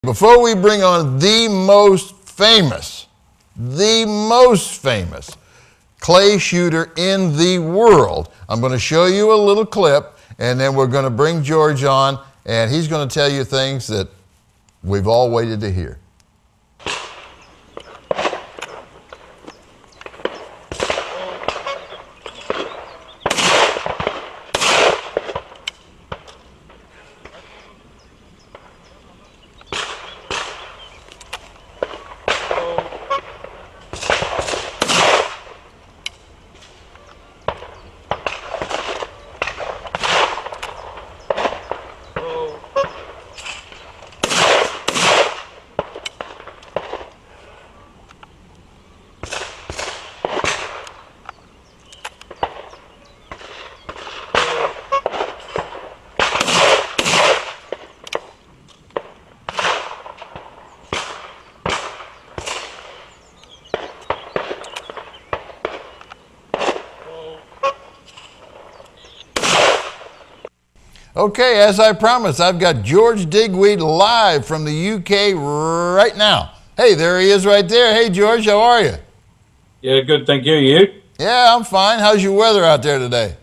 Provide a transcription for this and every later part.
Before we bring on the most famous clay shooter in the world, I'm going to show you a little clip, and then we're going to bring George on, and he's going to tell you things that we've all waited to hear. Okay, as I promised, I've got George Digweed live from the UK right now. Hey, there he is right there. Hey, George, how are you? Yeah, good, thank you. You? Yeah, I'm fine. How's your weather out there today?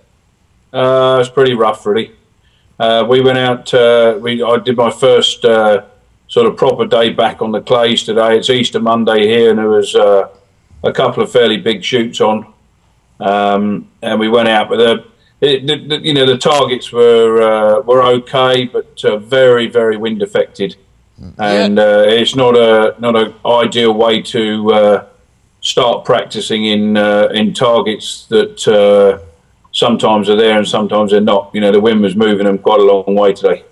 It's pretty rough, really. We went out, I did my first sort of proper day back on the clays today. It's Easter Monday here, and there was a couple of fairly big shoots on. And we went out with you know, the targets were okay, but very, very wind affected, and it's not an ideal way to start practicing in targets that sometimes are there and sometimes they're not. You know, the wind was moving them quite a long way today.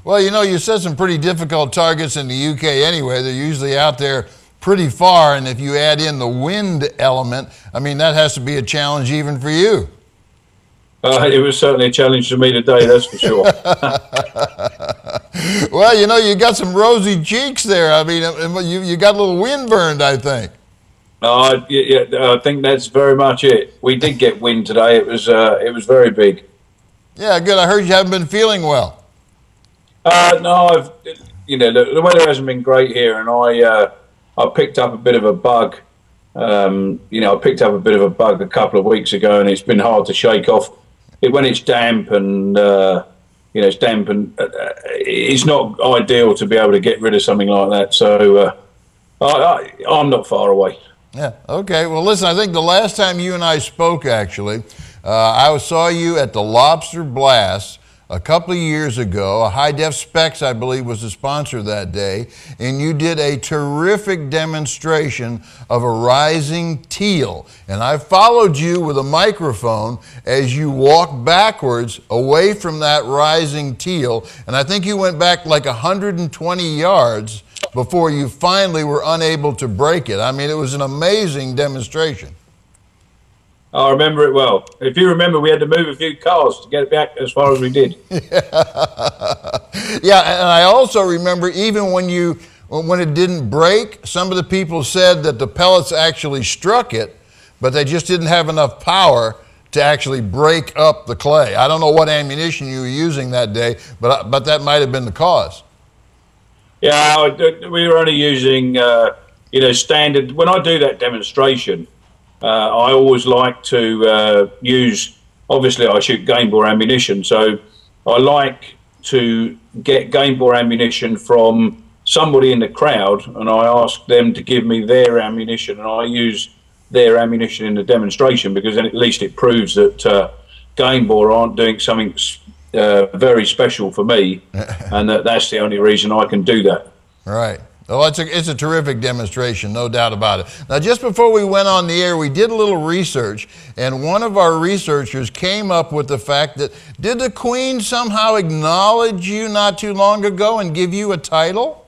Well, you know, you set some pretty difficult targets in the UK anyway. They're usually out there pretty far, and if you add in the wind element, I mean, that has to be a challenge even for you. It was certainly a challenge for me today, that's for sure. Well, you know, you got some rosy cheeks there. I mean, you got a little wind burned, I think. Yeah, I think that's very much it. We did get wind today. It was very big. Yeah, good. I heard you haven't been feeling well. No, you know, the weather hasn't been great here, and I picked up a bit of a bug. You know, I picked up a bit of a bug a couple of weeks ago, and it's been hard to shake off. When it's damp and you know, it's damp and it's not ideal to be able to get rid of something like that. So I'm not far away. Yeah. Okay. Well, listen, I think the last time you and I spoke, actually, I saw you at the Lobster Blast a couple of years ago. A High Def Specs, I believe, was the sponsor that day, and you did a terrific demonstration of a rising teal. And I followed you with a microphone as you walked backwards away from that rising teal, and I think you went back like 120 yards before you finally were unable to break it. I mean, it was an amazing demonstration. I remember it well. If you remember, we had to move a few cars to get it back as far as we did. Yeah, and I also remember even when it didn't break, some of the people said that the pellets actually struck it, but they just didn't have enough power to actually break up the clay. I don't know what ammunition you were using that day, but that might have been the cause. Yeah, we were only using, you know, standard. When I do that demonstration, I always like to use, obviously I shoot game bore ammunition, so I like to get game bore ammunition from somebody in the crowd, and I ask them to give me their ammunition, and I use their ammunition in the demonstration, because then at least it proves that game bore aren't doing something very special for me, and that's the only reason I can do that. Right. Oh, it's a terrific demonstration, no doubt about it. Now, just before we went on the air, we did a little research, and one of our researchers came up with the fact that, did the Queen somehow acknowledge you not too long ago and give you a title?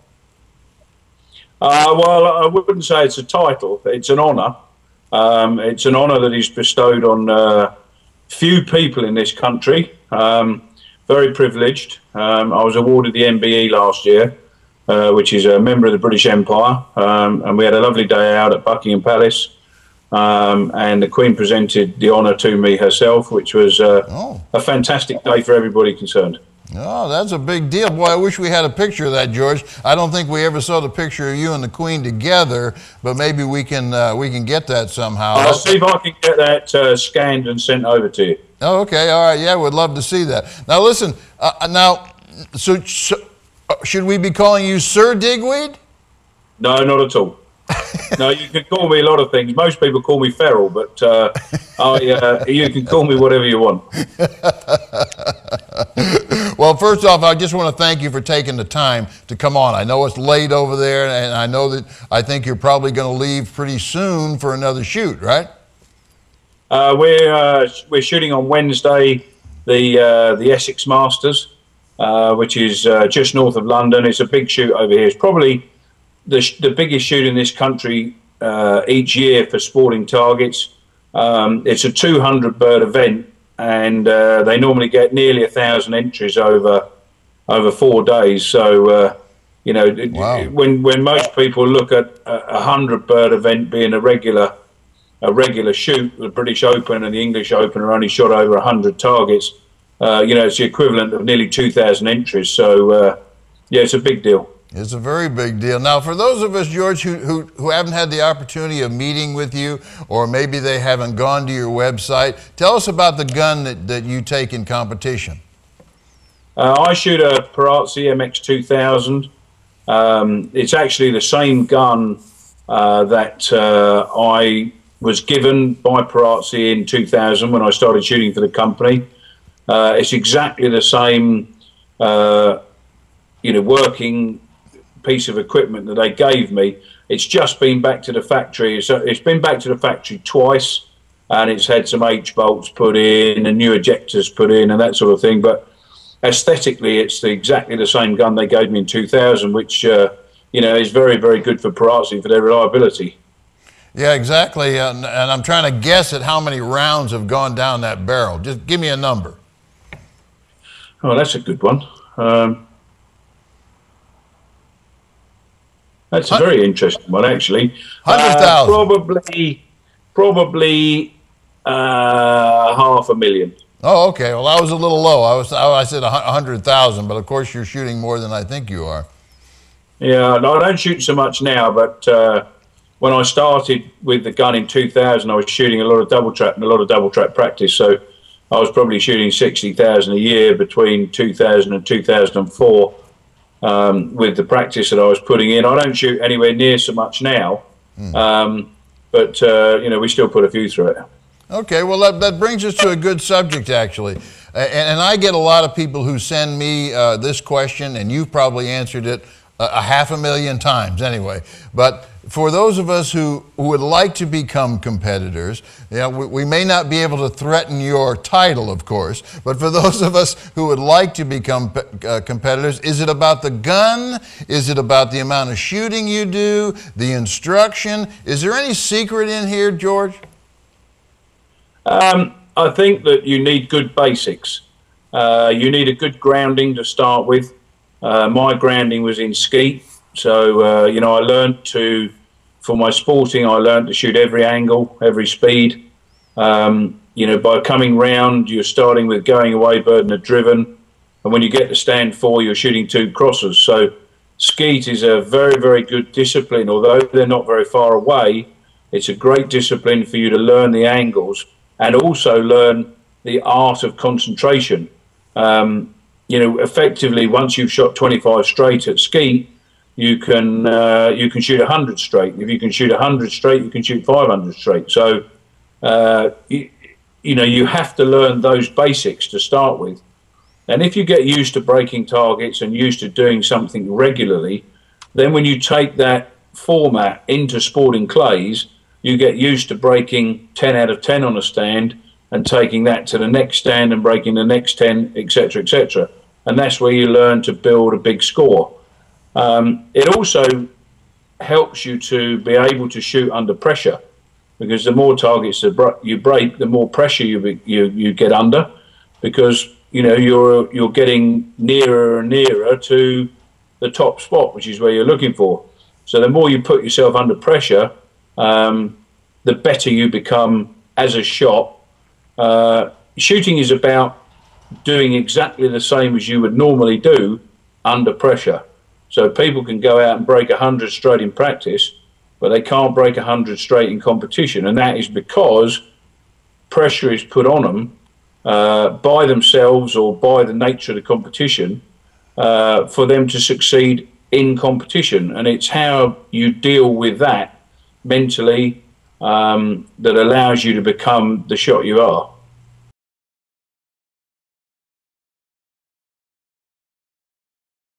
Well, I wouldn't say it's a title. It's an honour. It's an honour that is bestowed on few people in this country. Very privileged. I was awarded the MBE last year, which is a member of the British Empire, and we had a lovely day out at Buckingham Palace, and the Queen presented the honour to me herself, which was a fantastic day for everybody concerned. Oh, that's a big deal. Boy, I wish we had a picture of that, George. I don't think we ever saw the picture of you and the Queen together, but maybe we can get that somehow. I'll see if I can get that scanned and sent over to you. Oh, okay. All right. Yeah, we'd love to see that. Now, listen. So should we be calling you Sir Digweed? No, not at all. No, you can call me a lot of things. Most people call me Feral, but you can call me whatever you want. Well, first off, I just want to thank you for taking the time to come on. I know it's late over there, and I think you're probably going to leave pretty soon for another shoot, right? We're shooting on Wednesday the Essex Masters, which is just north of London. It's a big shoot over here. It's probably the biggest shoot in this country each year for sporting targets. It's a 200 bird event, and they normally get nearly 1,000 entries over 4 days. So Wow. when most people look at a 100 bird event being a regular shoot, the British Open and the English Open are only shot over 100 targets. It's the equivalent of nearly 2,000 entries. So it's a big deal. It's a very big deal. Now, for those of us, George, who haven't had the opportunity of meeting with you, or maybe they haven't gone to your website, tell us about the gun that you take in competition. I shoot a Perazzi MX-2000. It's actually the same gun that I was given by Perazzi in 2000 when I started shooting for the company. It's exactly the same, working piece of equipment that they gave me. It's just been back to the factory. So it's been back to the factory twice, and it's had some H bolts put in and new ejectors put in and that sort of thing. But aesthetically, it's exactly the same gun they gave me in 2000, which is very, very good for Perazzi for their reliability. Yeah, exactly. And I'm trying to guess at how many rounds have gone down that barrel. Just give me a number. Oh, that's a good one. That's a very interesting one, actually. 100,000. Probably 500,000. Oh, okay. Well, I was a little low. I said 100,000, but of course you're shooting more than I think you are. Yeah, no, I don't shoot so much now, but when I started with the gun in 2000, I was shooting a lot of double trap and a lot of double trap practice. So I was probably shooting 60,000 a year between 2000 and 2004 with the practice that I was putting in. I don't shoot anywhere near so much now, but we still put a few through it. Okay, well, that brings us to a good subject, actually. And I get a lot of people who send me this question, and you've probably answered it a 500,000 times anyway. But for those of us who would like to become competitors, we may not be able to threaten your title, of course, but for those of us who would like to become competitors, is it about the gun? Is it about the amount of shooting you do, the instruction? Is there any secret in here, George? I think that you need good basics. You need a good grounding to start with. My grounding was in skeet, so I learned for my sporting, I learned to shoot every angle, every speed. By coming round, you're starting with going away bird and a driven, and when you get to stand 4, you're shooting 2 crosses. So skeet is a very, very good discipline. Although they're not very far away, it's a great discipline for you to learn the angles and also learn the art of concentration. Effectively, once you've shot 25 straight at skeet, you can shoot 100 straight. If you can shoot 100 straight, you can shoot 500 straight. So, you have to learn those basics to start with. And if you get used to breaking targets and used to doing something regularly, then when you take that format into sporting clays, you get used to breaking 10 out of 10 on a stand and taking that to the next stand and breaking the next 10, etc., etc. And that's where you learn to build a big score. It also helps you to be able to shoot under pressure, because the more targets that you break, the more pressure you get under, because you're getting nearer and nearer to the top spot, which is where you're looking for. So the more you put yourself under pressure, the better you become as a shot. Shooting is about doing exactly the same as you would normally do under pressure. So people can go out and break 100 straight in practice, but they can't break 100 straight in competition. And that is because pressure is put on them by themselves or by the nature of the competition for them to succeed in competition. And it's how you deal with that mentally that allows you to become the shot you are.